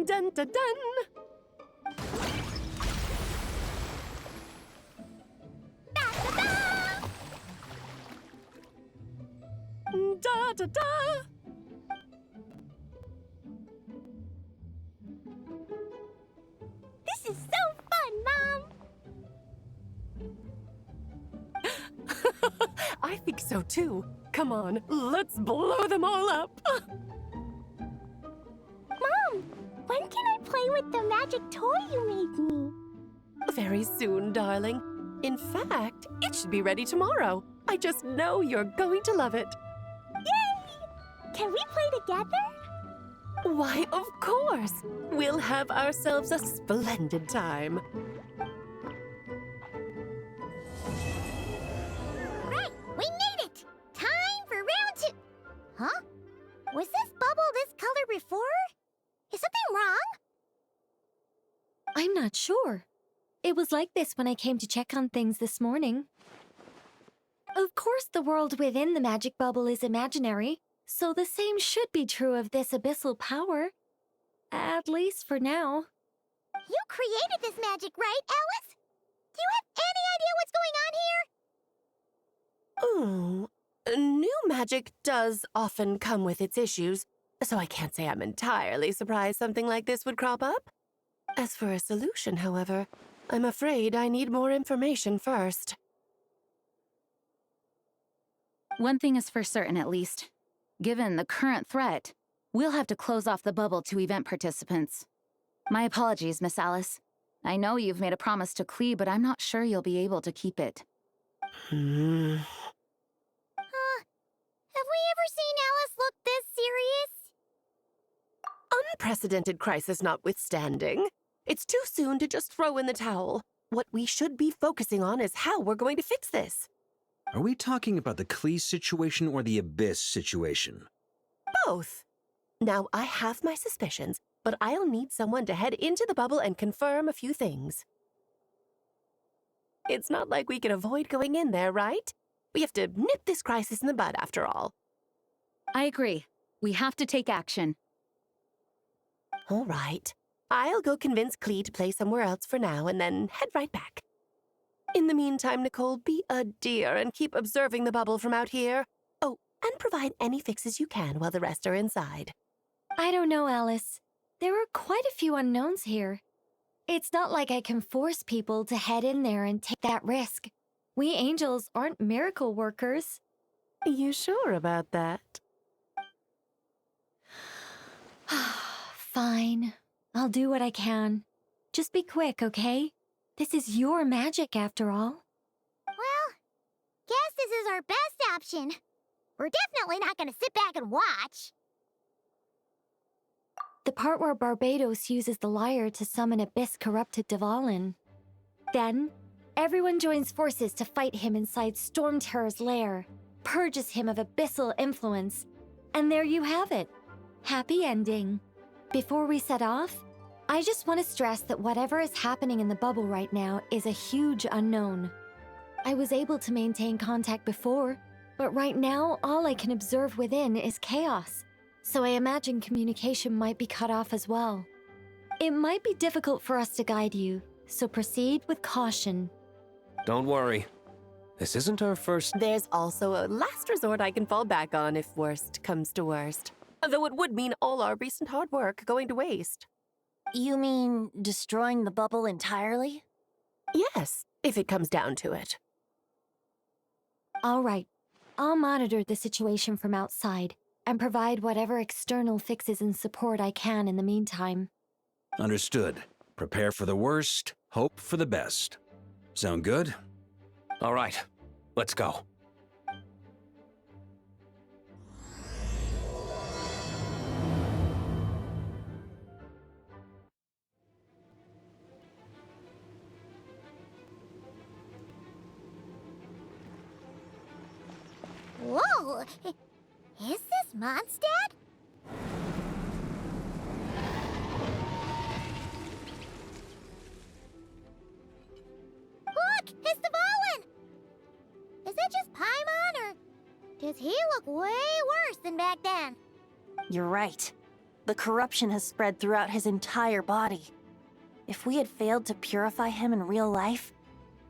Dun dun dun! Da da da! This is so fun, Mom! I think so too. Come on, let's blow them all up! Mom, when can I play with the magic toy you made me? Very soon, darling. In fact, it should be ready tomorrow. I just know you're going to love it. Yay! Can we play together? Why, of course! We'll have ourselves a splendid time. Right, we made it! Time for round 2. Huh? Was this bubble this color before? Is something wrong? I'm not sure. It was like this when I came to check on things this morning. Of course, the world within the magic bubble is imaginary, so the same should be true of this abyssal power. At least for now. You created this magic, right, Alice? Do you have any idea what's going on here? Ooh, new magic does often come with its issues, so I can't say I'm entirely surprised something like this would crop up. As for a solution, however, I'm afraid I need more information first. One thing is for certain, at least. Given the current threat, we'll have to close off the bubble to event participants. My apologies, Miss Alice. I know you've made a promise to Klee, but I'm not sure you'll be able to keep it. Have we ever seen Alice look this serious? Unprecedented crisis notwithstanding, it's too soon to just throw in the towel. What we should be focusing on is how we're going to fix this. Are we talking about the Klee situation or the Abyss situation? Both. Now, I have my suspicions, but I'll need someone to head into the bubble and confirm a few things. It's not like we can avoid going in there, right? We have to nip this crisis in the bud, after all. I agree. We have to take action. All right. I'll go convince Klee to play somewhere else for now and then head right back. In the meantime, Nicole, be a dear and keep observing the bubble from out here. Oh, and provide any fixes you can while the rest are inside. I don't know, Alice. There are quite a few unknowns here. It's not like I can force people to head in there and take that risk. We angels aren't miracle workers. You sure about that? Fine. I'll do what I can. Just be quick, okay? This is your magic, after all. Well, guess this is our best option. We're definitely not gonna sit back and watch. The part where Barbados uses the lyre to summon Abyss-corrupted Dvalin. Then, everyone joins forces to fight him inside Storm Terror's lair, purges him of abyssal influence, and there you have it. Happy ending. Before we set off, I just want to stress that whatever is happening in the bubble right now is a huge unknown. I was able to maintain contact before, but right now all I can observe within is chaos, so I imagine communication might be cut off as well. It might be difficult for us to guide you, so proceed with caution. Don't worry. This isn't our first... There's also a last resort I can fall back on if worst comes to worst. Though it would mean all our recent hard work going to waste. You mean destroying the bubble entirely? Yes, if it comes down to it. All right, I'll monitor the situation from outside and provide whatever external fixes and support I can in the meantime. Understood. Prepare for the worst, hope for the best. Sound good? All right, let's go. Whoa! Is this Mondstadt? Look! It's Dvalin! Is that just Paimon, or does he look way worse than back then? You're right. The corruption has spread throughout his entire body. If we had failed to purify him in real life,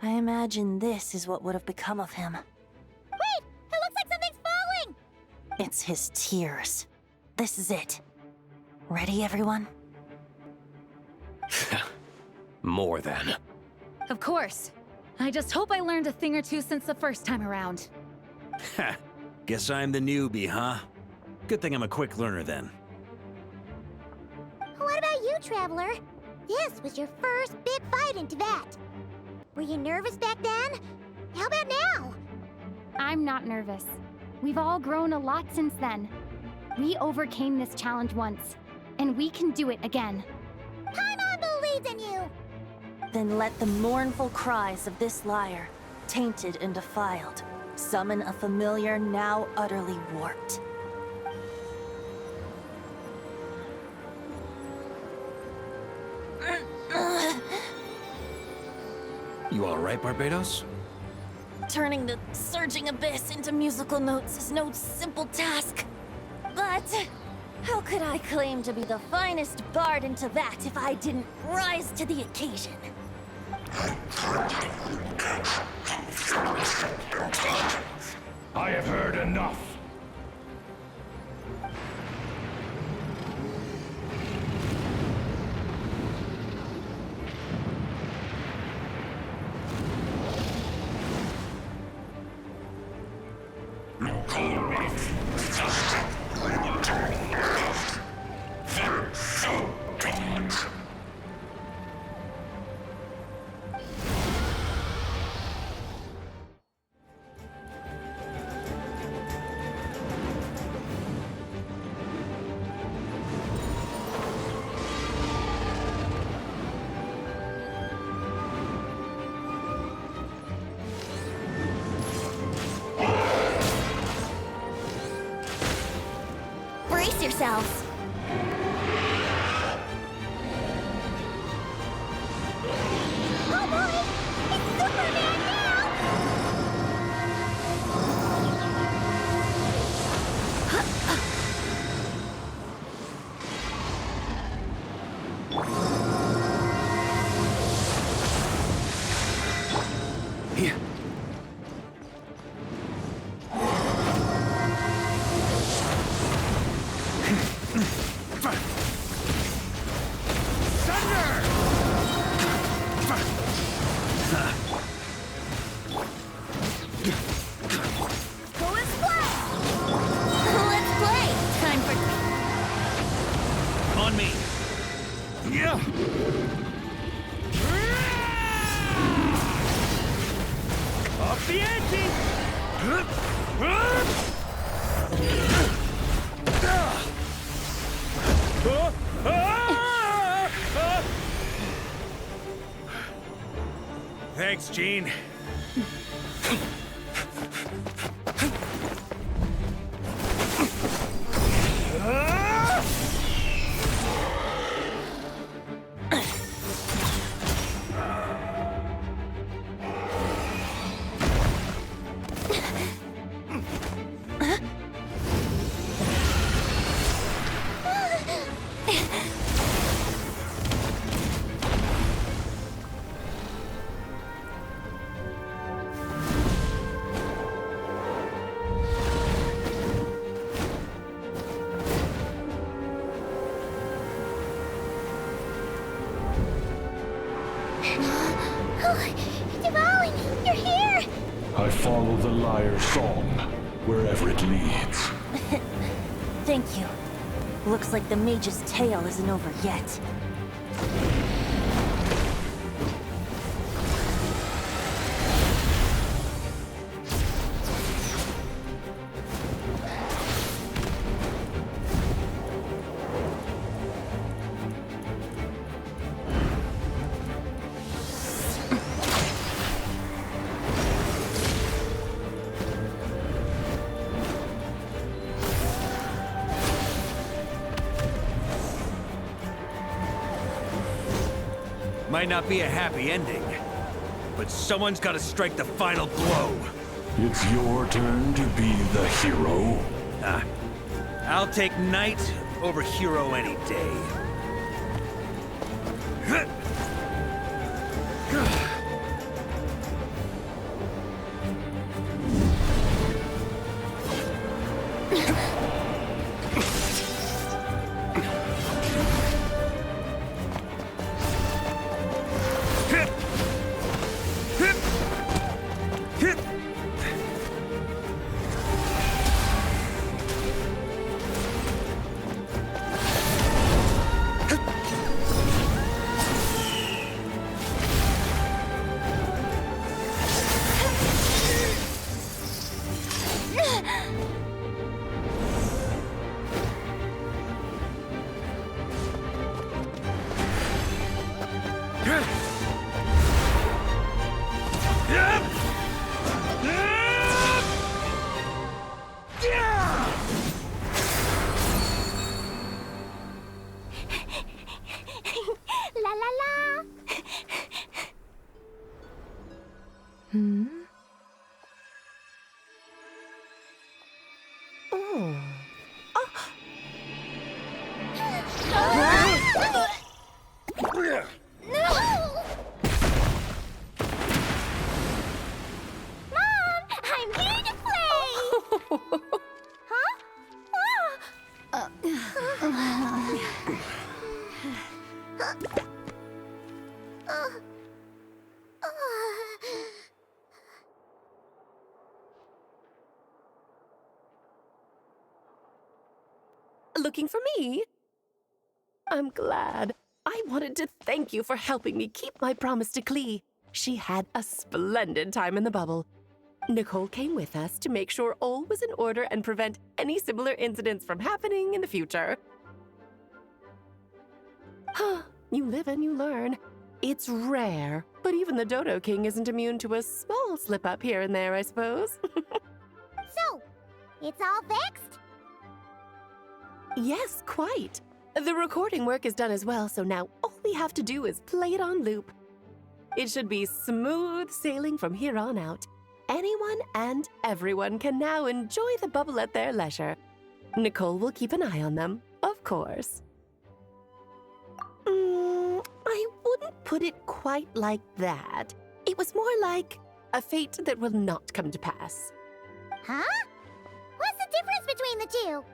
I imagine this is what would have become of him. Wait! It looks like something's falling! It's his tears. This is it. Ready, everyone? More than. Of course. I just hope I learned a thing or two since the first time around. Ha! Guess I'm the newbie, huh? Good thing I'm a quick learner then. What about you, Traveler? This was your first big fight in Tibet. Were you nervous back then? How about now? I'm not nervous. We've all grown a lot since then. We overcame this challenge once, and we can do it again. Paimon believes in you! Then let the mournful cries of this lyre, tainted and defiled, summon a familiar now utterly warped. You alright, Barbados? Turning the surging abyss into musical notes is no simple task. But how could I claim to be the finest bard in Tibet if I didn't rise to the occasion? I have heard enough. Brace yourselves! Oh boy! It's Superman now! Here. Let's play! Time for... On me. Yeah. Up the ante! Thanks, Gene. Devouring, you're here! I follow the lyre song, wherever it leads. Thank you. Looks like the mage's tale isn't over yet. Might not be a happy ending, but someone's got to strike the final blow. It's your turn to be the hero. I'll take knight over hero any day. La la la! Oh. Mom, I'm here to play! Huh? Looking for me? I'm glad. I wanted to thank you for helping me keep my promise to Klee. She had a splendid time in the bubble. Nicole came with us to make sure all was in order and prevent any similar incidents from happening in the future. You live and you learn. It's rare, but even the Dodo King isn't immune to a small slip-up here and there, I suppose. So, it's all fixed? Yes, quite. The recording work is done as well, so now all we have to do is play it on loop. It should be smooth sailing from here on out. Anyone and everyone can now enjoy the bubble at their leisure. Nicole will keep an eye on them, of course. I wouldn't put it quite like that. It was more like a fate that will not come to pass. Huh? What's the difference between the two?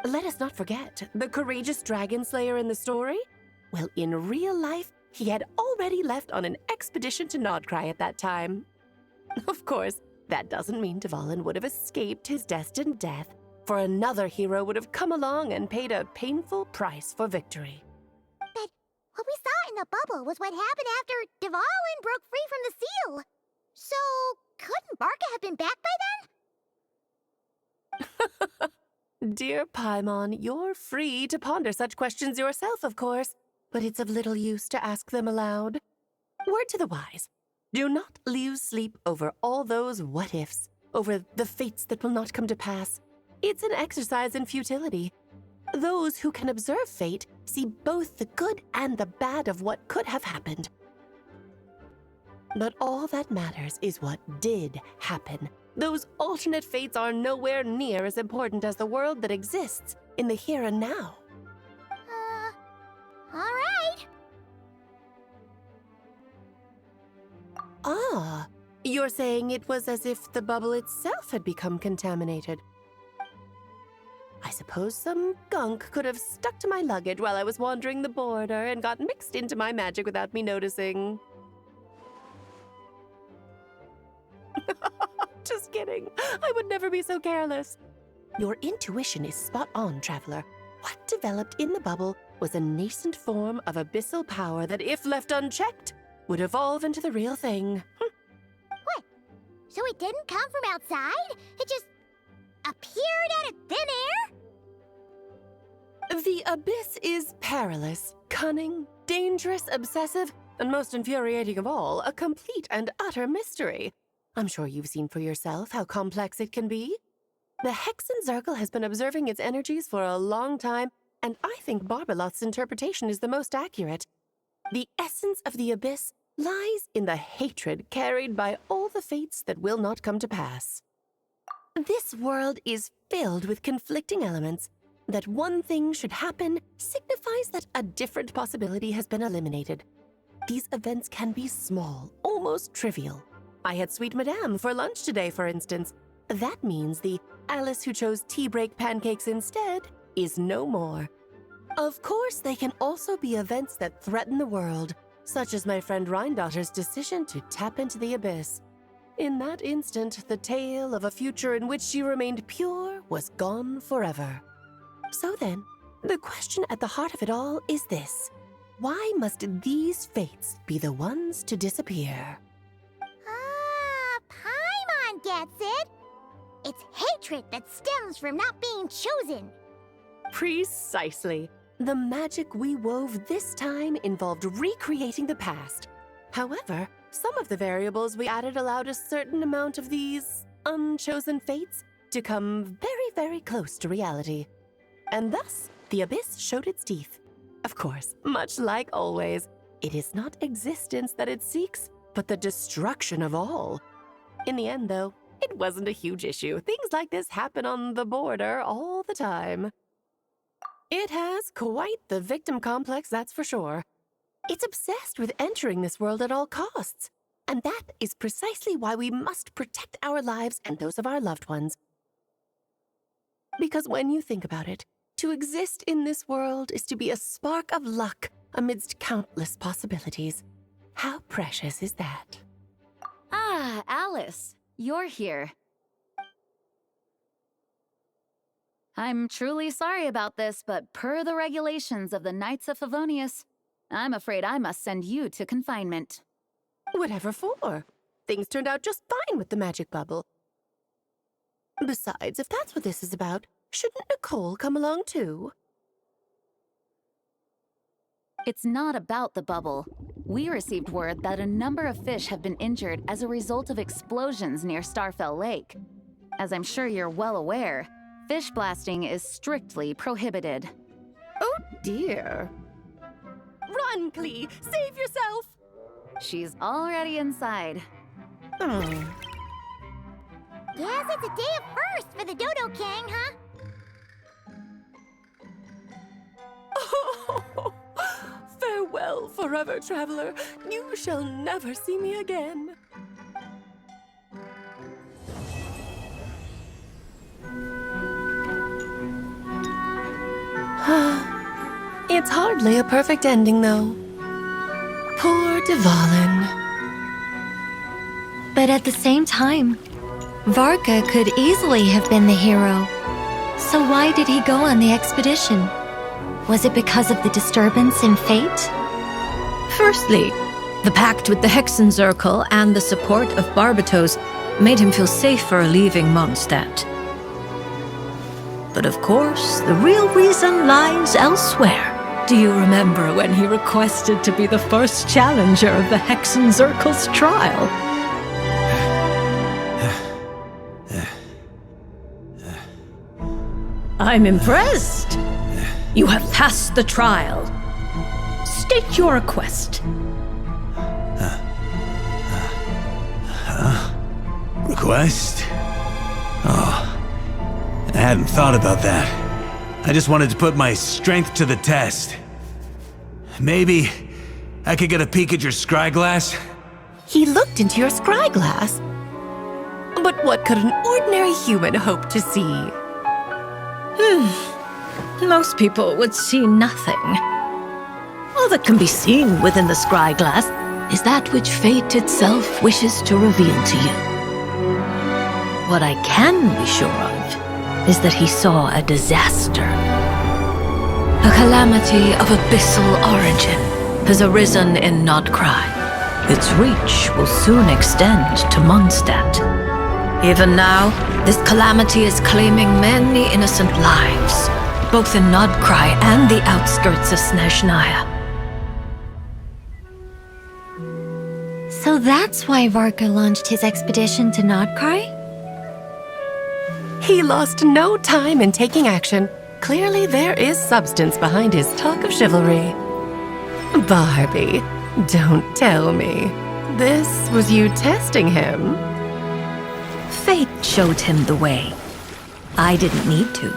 Let us not forget the courageous dragon slayer in the story. Well, in real life, he had already left on an expedition to Nodcry at that time. Of course, that doesn't mean Dvalin would have escaped his destined death, for another hero would have come along and paid a painful price for victory. But what we saw in the bubble was what happened after Dvalin broke free from the seal. So, couldn't Barca have been back by then? Dear Paimon, you're free to ponder such questions yourself, of course, but it's of little use to ask them aloud. Word to the wise. Do not lose sleep over all those what-ifs, over the fates that will not come to pass. It's an exercise in futility. Those who can observe fate see both the good and the bad of what could have happened. But all that matters is what did happen. Those alternate fates are nowhere near as important as the world that exists in the here and now. All right. Ah, you're saying it was as if the bubble itself had become contaminated. I suppose some gunk could have stuck to my luggage while I was wandering the border and got mixed into my magic without me noticing. Just kidding. I would never be so careless. Your intuition is spot on, Traveler. What developed in the bubble was a nascent form of abyssal power that, if left unchecked, would evolve into the real thing. What? So it didn't come from outside? It just appeared out of thin air? The abyss is perilous, cunning, dangerous, obsessive, and most infuriating of all, a complete and utter mystery. I'm sure you've seen for yourself how complex it can be. The Hexen Circle has been observing its energies for a long time, and I think Barbalot's interpretation is the most accurate. The essence of the abyss lies in the hatred carried by all the fates that will not come to pass. This world is filled with conflicting elements. that one thing should happen signifies that a different possibility has been eliminated. These events can be small, almost trivial. I had Sweet Madame for lunch today, for instance. That means the Alice who chose tea break pancakes instead is no more. Of course, they can also be events that threaten the world, such as my friend Rhindotter's decision to tap into the abyss. In that instant, the tale of a future in which she remained pure was gone forever. So then, the question at the heart of it all is this: why must these fates be the ones to disappear? Paimon gets it. It's hatred that stems from not being chosen. Precisely. The magic we wove this time involved recreating the past. However, some of the variables we added allowed a certain amount of these unchosen fates to come very, very close to reality. And thus, the abyss showed its teeth. Of course, much like always, it is not existence that it seeks, but the destruction of all. In the end, though, it wasn't a huge issue. Things like this happen on the border all the time. It has quite the victim complex, that's for sure. It's obsessed with entering this world at all costs. And that is precisely why we must protect our lives and those of our loved ones. Because when you think about it, to exist in this world is to be a spark of luck amidst countless possibilities. How precious is that? Ah, Alice, you're here. I'm truly sorry about this, but per the regulations of the Knights of Favonius, I'm afraid I must send you to confinement. Whatever for? Things turned out just fine with the magic bubble. Besides, if that's what this is about, shouldn't Nicole come along too? It's not about the bubble. We received word that a number of fish have been injured as a result of explosions near Starfell Lake. As I'm sure you're well aware, fish blasting is strictly prohibited. Oh dear. Run, Klee! Save yourself! She's already inside. Guess it's a day of first for the Dodo King, huh? Oh, farewell, forever traveler. You shall never see me again. It's hardly a perfect ending, though. Poor Dvalin. But at the same time, Varka could easily have been the hero. So why did he go on the expedition? Was it because of the disturbance in fate? Firstly, the pact with the Hexenzirkel and the support of Barbatos made him feel safer leaving Mondstadt. But of course, the real reason lies elsewhere. Do you remember when he requested to be the first challenger of the Hexenzirkel's trial? I'm impressed. You have passed the trial. State your request. Request? Oh, I hadn't thought about that. I just wanted to put my strength to the test. Maybe I could get a peek at your scry glass? He looked into your scry glass. But what could an ordinary human hope to see? Most people would see nothing. All that can be seen within the scry glass is that which fate itself wishes to reveal to you. What I can be sure of is that he saw a disaster. A calamity of abyssal origin has arisen in Nodcry. Its reach will soon extend to Mondstadt. Even now, this calamity is claiming many innocent lives, both in Nodcry and the outskirts of Snezhnaya. So that's why Varka launched his expedition to Nodcry? He lost no time in taking action. Clearly there is substance behind his talk of chivalry. Barbie, don't tell me. This was you testing him? Fate showed him the way. I didn't need to.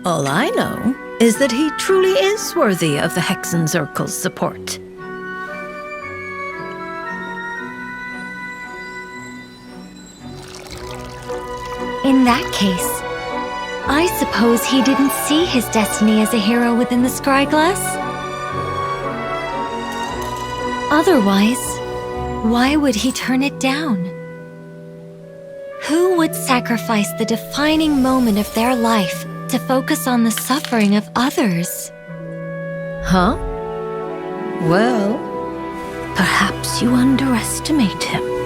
All I know is that he truly is worthy of the Hexenzirkel's support. In that case, I suppose he didn't see his destiny as a hero within the Scryglass? Otherwise, why would he turn it down? Who would sacrifice the defining moment of their life to focus on the suffering of others? Huh? Well, perhaps you underestimate him.